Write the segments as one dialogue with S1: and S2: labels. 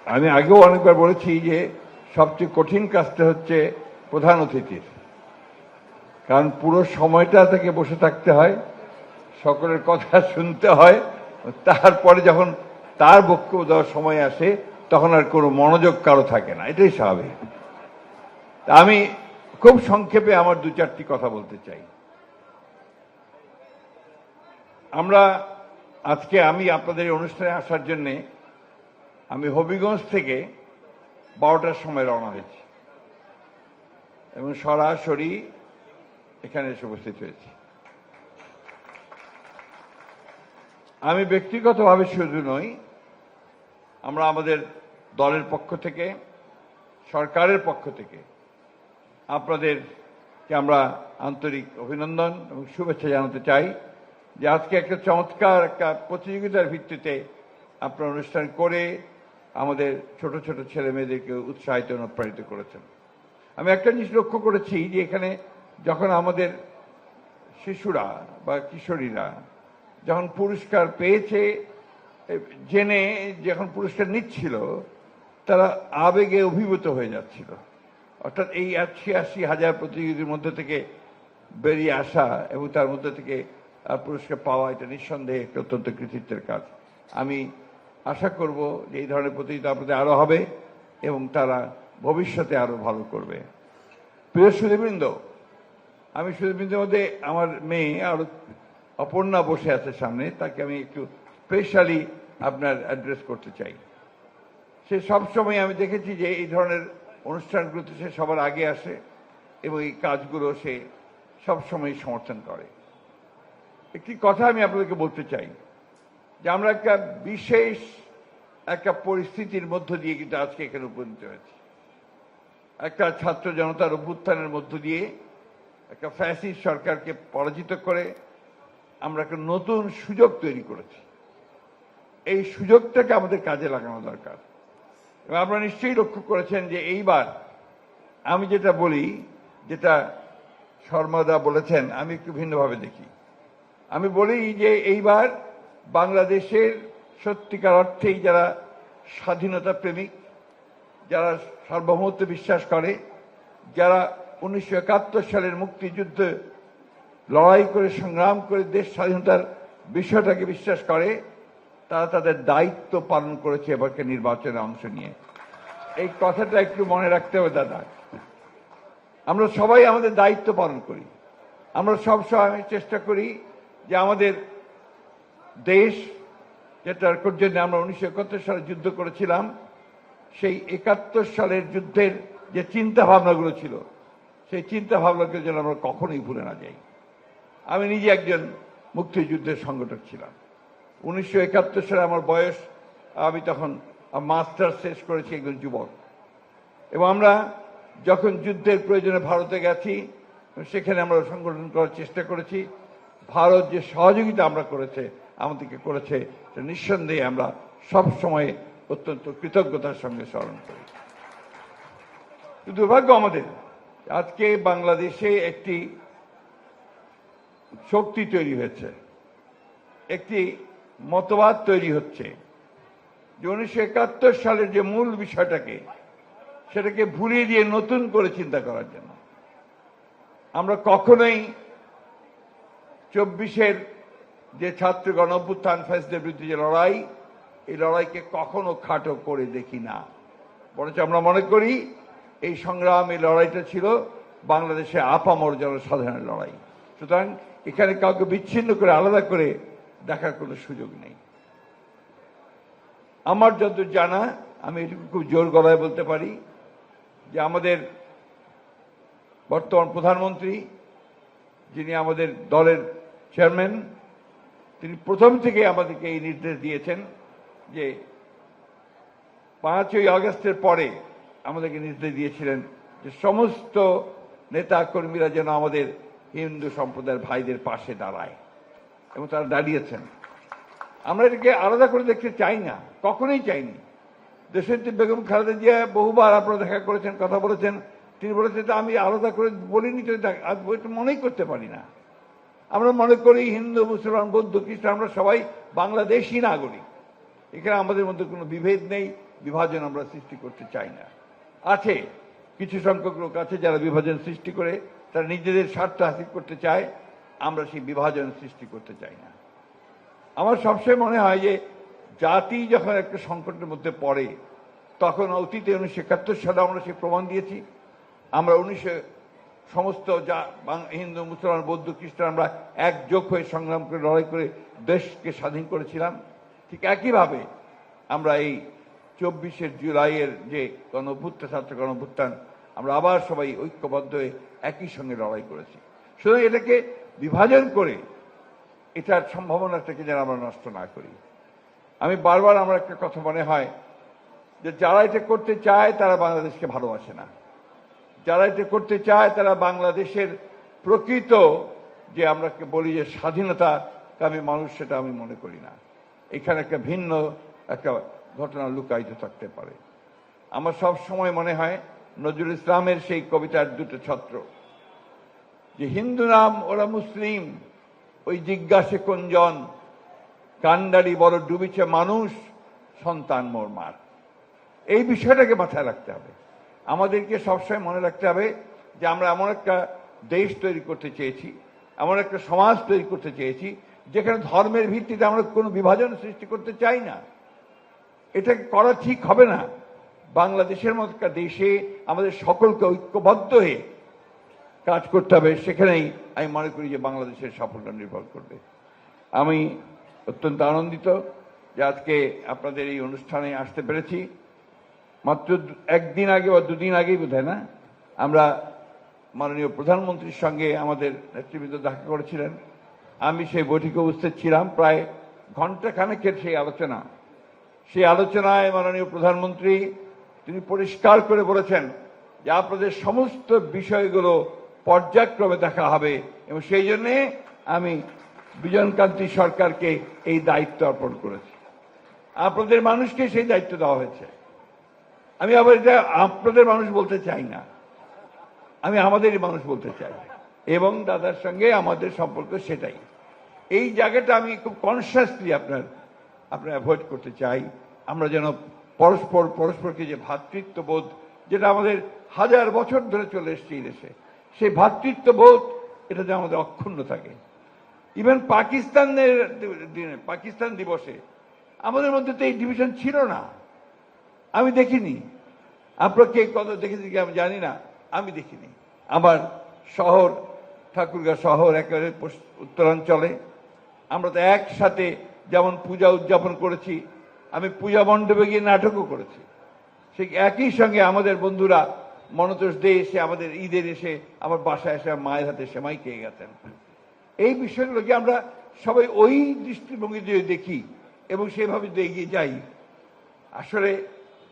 S1: আমি আগেও অনেকবার বলেছি যে সবচেয়ে কঠিন কাজটা হচ্ছে প্রধান অতিথির, কারণ পুরো সময়টা তাকে বসে থাকতে হয়, সকলের কথা শুনতে হয়, তারপরে যখন তার বক্তব্য দেওয়ার সময় আসে তখন আর কোনো মনোযোগ কারো থাকে না, এটাই স্বাভাবিক। আমি খুব সংক্ষেপে আমার দু চারটি কথা বলতে চাই। আমরা আজকে আমি আপনাদের অনুষ্ঠানে আসার জন্যে আমি হবিগঞ্জ থেকে 12টার সময় রওনা হয়েছি এবং সরাসরি এখানে এসে উপস্থিত হয়েছি। আমি ব্যক্তিগতভাবে শুধু নই, আমরা আমাদের দলের পক্ষ থেকে, সরকারের পক্ষ থেকে আপনাদেরকে আমরা আন্তরিক অভিনন্দন এবং শুভেচ্ছা জানাতে চাই যে আজকে একটা চমৎকার একটা প্রতিযোগিতার ভিত্তিতে আপনারা অনুষ্ঠান করে আমাদের ছোট ছোট ছেলে মেয়েদেরকে উৎসাহিত অনুপ্রাণিত করেছেন। আমি একটা জিনিস লক্ষ্য করেছি যে এখানে যখন আমাদের শিশুরা বা কিশোরীরা যখন পুরস্কার পেয়েছে, জেনে যখন পুরস্কার নিচ্ছিল, তারা আবেগে অভিভূত হয়ে যাচ্ছিল। অর্থাৎ এই ৮৬,০০০ প্রতিযোগীদের মধ্যে থেকে বেরিয়ে আসা এবং তার মধ্যে থেকে পুরস্কার পাওয়া, এটা নিঃসন্দেহে একটা অত্যন্ত কৃতিত্বের কাজ। আমি আশা করব যে এই ধরনের প্রতিযোগিতা আপনাদের আরও হবে এবং তারা ভবিষ্যতে আরও ভালো করবে। প্রিয় সুধীবৃন্দ, আমি সুধীবৃন্দের মধ্যে আমার মেয়ে আরও অপর্ণা বসে আছে সামনে, তাকে আমি একটু স্পেশালি আপনার অ্যাড্রেস করতে চাই। সে সবসময় আমি দেখেছি যে এই ধরনের অনুষ্ঠানগুলোতে সে সবার আগে আসে এবং এই কাজগুলো সে সবসময় সমর্থন করে। একটি কথা আমি আপনাদেরকে বলতে চাই যে আমরা একটা বিশেষ একটা পরিস্থিতির মধ্য দিয়ে কিন্তু আজকে এখানে উপনীত হয়েছি। একটা ছাত্র জনতার অভ্যুত্থানের মধ্য দিয়ে একটা ফ্যাসিস্ট সরকারকে পরাজিত করে আমরা একটা নতুন সুযোগ তৈরি করেছি। এই সুযোগটাকে আমাদের কাজে লাগানো দরকার। এবং আপনারা নিশ্চয়ই লক্ষ্য করেছেন যে এইবার আমি যেটা বলি, যেটা শর্মাদা বলেছেন, আমি একটু ভিন্নভাবে দেখি। আমি বলি যে এইবার বাংলাদেশের সত্যিকার অর্থেই যারা স্বাধীনতা প্রেমিক, যারা সার্বভৌমত্বে বিশ্বাস করে, যারা 1971 সালের মুক্তিযুদ্ধে লড়াই করে সংগ্রাম করে দেশ স্বাধীনতার বিষয়টাকে বিশ্বাস করে, তারা তাদের দায়িত্ব পালন করেছে এবারকে নির্বাচনে অংশ নিয়ে। এই কথাটা একটু মনে রাখতে হবে দাদা। আমরা সবাই আমাদের দায়িত্ব পালন করি। আমরা সবসময় চেষ্টা করি যে আমাদের দেশ, যেটার জন্য আমরা 1971 সালে যুদ্ধ করেছিলাম, সেই 71 সালের যুদ্ধের যে চিন্তা ভাবনাগুলো ছিল, সেই চিন্তা ভাবনাকে যেন আমরা কখনোই ভুলে না যাই। আমি নিজে একজন মুক্তিযুদ্ধের সংগঠক ছিলাম। 1971 সালে আমার বয়স, আমি তখন মাস্টার্স শেষ করেছি, একজন যুবক। এবং আমরা যখন যুদ্ধের প্রয়োজনে ভারতে গেছি, সেখানে আমরা সংগঠন করার চেষ্টা করেছি। ভারত যে সহযোগিতা আমরা আমাদেরকে করেছে, নিঃসন্দেহে আমরা সব সময় অত্যন্ত কৃতজ্ঞতার সঙ্গে স্মরণ করি। দুর্ভাগ্য আমাদের, আজকে বাংলাদেশে একটি শক্তি তৈরি হয়েছে, একটি মতবাদ তৈরি হচ্ছে যে 1971 সালের যে মূল বিষয়টাকে, সেটাকে ভুলিয়ে দিয়ে নতুন করে চিন্তা করার জন্য। আমরা কখনোই 24-এর যে ছাত্র গণ অভ্যুত্থান, ফ্যাসিস্টের বিরুদ্ধে যে লড়াই, এই লড়াইকে কখনো খাটো করে দেখি না। বরঞ্চ আমরা মনে করি এই সংগ্রাম, এই লড়াইটা ছিল বাংলাদেশের আপামর জনসাধারণের লড়াই। সুতরাং এখানে কাউকে বিচ্ছিন্ন করে আলাদা করে দেখার কোনো সুযোগ নেই। আমার যত জানা, আমি এটুকু খুব জোর গলায় বলতে পারি যে আমাদের বর্তমান প্রধানমন্ত্রী, যিনি আমাদের দলের চেয়ারম্যান, তিনি প্রথম থেকে আমাদেরকে এই নির্দেশ দিয়েছেন যে 5ই আগস্টের পরে আমাদেরকে নির্দেশ দিয়েছিলেন যে সমস্ত নেতা কর্মীরা যেন আমাদের হিন্দু সম্প্রদায়ের ভাইদের পাশে দাঁড়ায়, এবং তারা দাঁড়িয়েছেন। আমরা এটাকে আলাদা করে দেখতে চাই না, কখনোই চাইনি। দেশনেত্রী বেগম খালেদা জিয়া বহুবার আপনারা দেখা করেছেন, কথা বলেছেন, তিনি বলেছেন আমি আলাদা করে বলিনি, তো এটা মনেই করতে পারি না। আমরা মনে করি হিন্দু, মুসলমান, বৌদ্ধ, খ্রিস্টান আমরা সবাই বাংলাদেশি নাগরিক। এখানে আমাদের মধ্যে কোনো বিভেদ নেই, বিভাজন আমরা সৃষ্টি করতে চাই না। আছে কিছু সংখ্যক লোক আছে যারা বিভাজন সৃষ্টি করে তারা নিজেদের স্বার্থ হাসিল করতে চায়, আমরা সেই বিভাজন সৃষ্টি করতে চাই না। আমার সবসময় মনে হয় যে জাতি যখন একটা সংকটের মধ্যে পড়ে তখন অতীতে 1971 সালে আমরা সে প্রমাণ দিয়েছি। আমরা সমস্ত হিন্দু মুসলমান বৌদ্ধ খ্রিস্টান আমরা একযোগ হয়ে সংগ্রাম করে লড়াই করে দেশকে স্বাধীন করেছিলাম। ঠিক একইভাবে আমরা এই 24শে জুলাইয়ের যে ছাত্র গণঅভ্যুত্থান আমরা আবার সবাই ঐক্যবদ্ধ হয়ে একই সঙ্গে লড়াই করেছি। সুতরাং এটাকে বিভাজন করে এটার সম্ভাবনাটাকে যেন আমরা নষ্ট না করি। আমি বারবার আমার একটা কথা মনে হয় যে যারা এটা করতে চায় তারা বাংলাদেশকে ভালোবাসে না। যারা এটা করতে চায় তারা বাংলাদেশের প্রকৃত যে আমরা বলি যে স্বাধীনতাকামী মানুষ, সেটা আমি মনে করি না। এখানে একটা ভিন্ন একটা ঘটনা লুকায়িত থাকতে পারে। আমার সব সময় মনে হয় নজরুল ইসলামের সেই কবিতার দুটো ছত্র, যে হিন্দু নাম ওরা মুসলিম, ওই জিজ্ঞাসে কোনজন, কান্ডারি বড় ডুবিছে মানুষ, সন্তান মোর মার। এই বিষয়টাকে মাথায় রাখতে হবে। আমাদেরকে সবসময় মনে রাখতে হবে যে আমরা এমন একটা দেশ তৈরি করতে চেয়েছি, এমন একটা সমাজ তৈরি করতে চেয়েছি যেখানে ধর্মের ভিত্তিতে আমরা কোনো বিভাজন সৃষ্টি করতে চাই না। এটাকে করা ঠিক হবে না। বাংলাদেশের মতো একটা দেশে আমাদের সকলকে ঐক্যবদ্ধ হয়ে কাজ করতে হবে। সেখানেই আমি মনে করি যে বাংলাদেশের সাফল্য নির্ভর করবে। আমি অত্যন্ত আনন্দিত যে আজকে আপনাদের এই অনুষ্ঠানে আসতে পেরেছি। মাত্র একদিন আগে বা দুদিন আগেই বোধহয় না, আমরা মাননীয় প্রধানমন্ত্রীর সঙ্গে আমাদের নেতৃবৃন্দ দেখা করেছিলেন। আমি সেই বৈঠকে উপস্থিত ছিলাম। প্রায় ঘণ্টাখানেকের সেই আলোচনা। সেই আলোচনায় মাননীয় প্রধানমন্ত্রী তিনি পরিষ্কার করে বলেছেন যে আপনাদের সমস্ত বিষয়গুলো পর্যায়ক্রমে দেখা হবে, এবং সেই জন্যে আমি বিজনকান্তি সরকারকে এই দায়িত্ব অর্পণ করেছি। আপনাদের মানুষকে সেই দায়িত্ব দেওয়া হয়েছে। আমি আবার এটা আপনাদের মানুষ বলতে চাই না, আমি আমাদেরই মানুষ বলতে চাই, এবং দাদার সঙ্গে আমাদের সম্পর্ক সেটাই। এই জায়গাটা আমি খুব কনসিয়াসলি আপনার অ্যাভয়েড করতে চাই। আমরা যেন পরস্পরকে যে ভ্রাতৃত্ববোধ, যেটা আমাদের হাজার বছর ধরে চলে এসছে এই দেশে, সেই ভ্রাতৃত্ববোধ এটা যেন আমাদের অক্ষুণ্ণ থাকে। ইভেন পাকিস্তান দিবসে আমাদের মধ্যে তো এই ডিভিশন ছিল না, আমি দেখিনি। আপনারা কে কত দেখেছি কি আমি জানি না, আমি দেখিনি। আমার শহর ঠাকুরগাঁ শহর একেবারে উত্তরাঞ্চলে, আমরা তো একসাথে যেমন পূজা উদযাপন করেছি, আমি পূজা মণ্ডপে গিয়ে নাটকও করেছি। সেই একই সঙ্গে আমাদের বন্ধুরা মনতোষ দিয়ে এসে আমাদের ঈদের এসে আমার বাসায় এসে মায়ের হাতে সেমাই খেয়ে গেছেন। এই বিষয়গুলোকে আমরা সবাই ওই দৃষ্টিভঙ্গি দিয়ে দেখি এবং সেভাবে এগিয়ে যাই। আসলে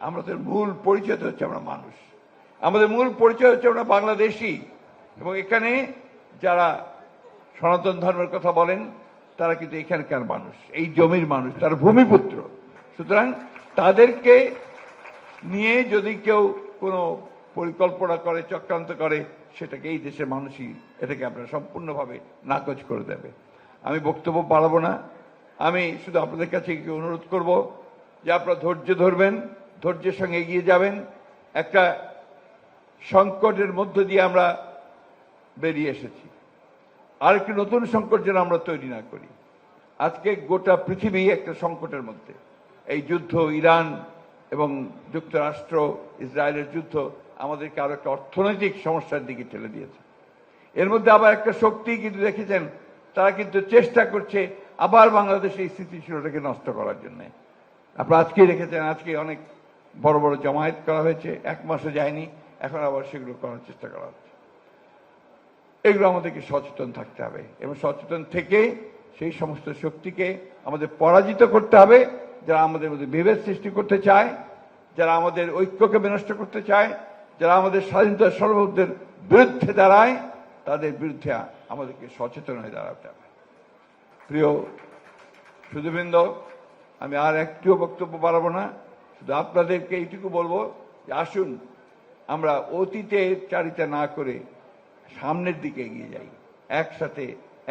S1: আমাদের মূল পরিচয় হচ্ছে আমরা মানুষ, আমাদের মূল পরিচয় হচ্ছে আমরা বাংলাদেশি, এবং এখানে যারা সনাতন ধর্মের কথা বলেন তারা কিন্তু এখানকার মানুষ, এই জমির মানুষ, তারা ভূমিপুত্র। সুতরাং তাদেরকে নিয়ে যদি কেউ কোনো পরিকল্পনা করে, চক্রান্ত করে, সেটাকে এই দেশের মানুষই এটাকে আপনারা সম্পূর্ণভাবে নাকচ করে দেবে। আমি বক্তব্য বাড়াবো না, আমি শুধু আপনাদের কাছে অনুরোধ করব যে আপনারা ধৈর্য ধরবেন, ধৈর্যের সঙ্গে এগিয়ে যাবেন। একটা সংকটের মধ্য দিয়ে আমরা বেরিয়ে এসেছি, আর একটি নতুন সংকট যেন আমরা তৈরি না করি। আজকে গোটা পৃথিবী একটা সংকটের মধ্যে। এই যুদ্ধ, ইরান এবং যুক্তরাষ্ট্র ইসরায়েলের যুদ্ধ আমাদেরকে আরো একটা অর্থনৈতিক সমস্যার দিকে ঠেলে দিয়েছে। এর মধ্যে আবার একটা শক্তি কিন্তু দেখেছেন, তারা কিন্তু চেষ্টা করছে আবার বাংলাদেশের এই স্থিতিশীলতাকে নষ্ট করার জন্য। আপনারা আজকেই দেখেছেন, আজকে অনেক বড় বড় জমায়েত করা হয়েছে, এক মাসও যায়নি, এখন আবার সেগুলো করার চেষ্টা করা হচ্ছে। এগুলো আমাদেরকে সচেতন থাকতে হবে, এবং সচেতন থেকে সেই সমস্ত শক্তিকে আমাদের পরাজিত করতে হবে, যারা আমাদের মধ্যে বিভেদ সৃষ্টি করতে চায়, যারা আমাদের ঐক্যকে বিনষ্ট করতে চায়, যারা আমাদের স্বাধীনতা সার্বভৌমত্বের বিরুদ্ধে দাঁড়ায়, তাদের বিরুদ্ধে আমাদেরকে সচেতন হয়ে দাঁড়াতে হবে। প্রিয় সুধীবৃন্দ, আমি আর একটিও বক্তব্য বাড়াবো না, শুধু আপনাদেরকে এইটুকু বলবো যে আসুন আমরা অতীতে চারিতা না করে সামনের দিকে এগিয়ে যাই, একসাথে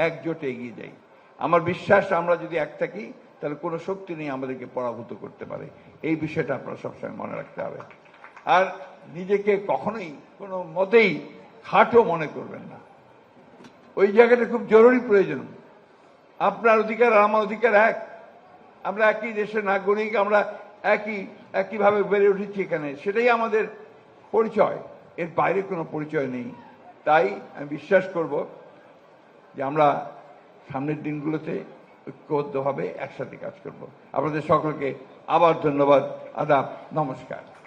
S1: একজোটে এগিয়ে যাই। আমার বিশ্বাস আমরা যদি এক থাকি তাহলে কোনো শক্তি নেই আমাদেরকে পরাভূত করতে পারে। এই বিষয়টা আপনারা সবসময় মনে রাখতে হবে। আর নিজেকে কখনোই কোনো মতেই খাটো মনে করবেন না। ওই জায়গাটা খুব জরুরি প্রয়োজন। আপনার অধিকার আর আমার অধিকার এক। আমরা একই দেশের নাগরিক, আমরা একইভাবে বেড়ে উঠেছি এখানে, সেটাই আমাদের পরিচয়। এর বাইরে কোনো পরিচয় নেই। তাই আমি বিশ্বাস করব যে আমরা সামনের দিনগুলোতে ঐক্যবদ্ধভাবে একসাথে কাজ করব। আপনাদের সকলকে আবার ধন্যবাদ, আদাব, নমস্কার।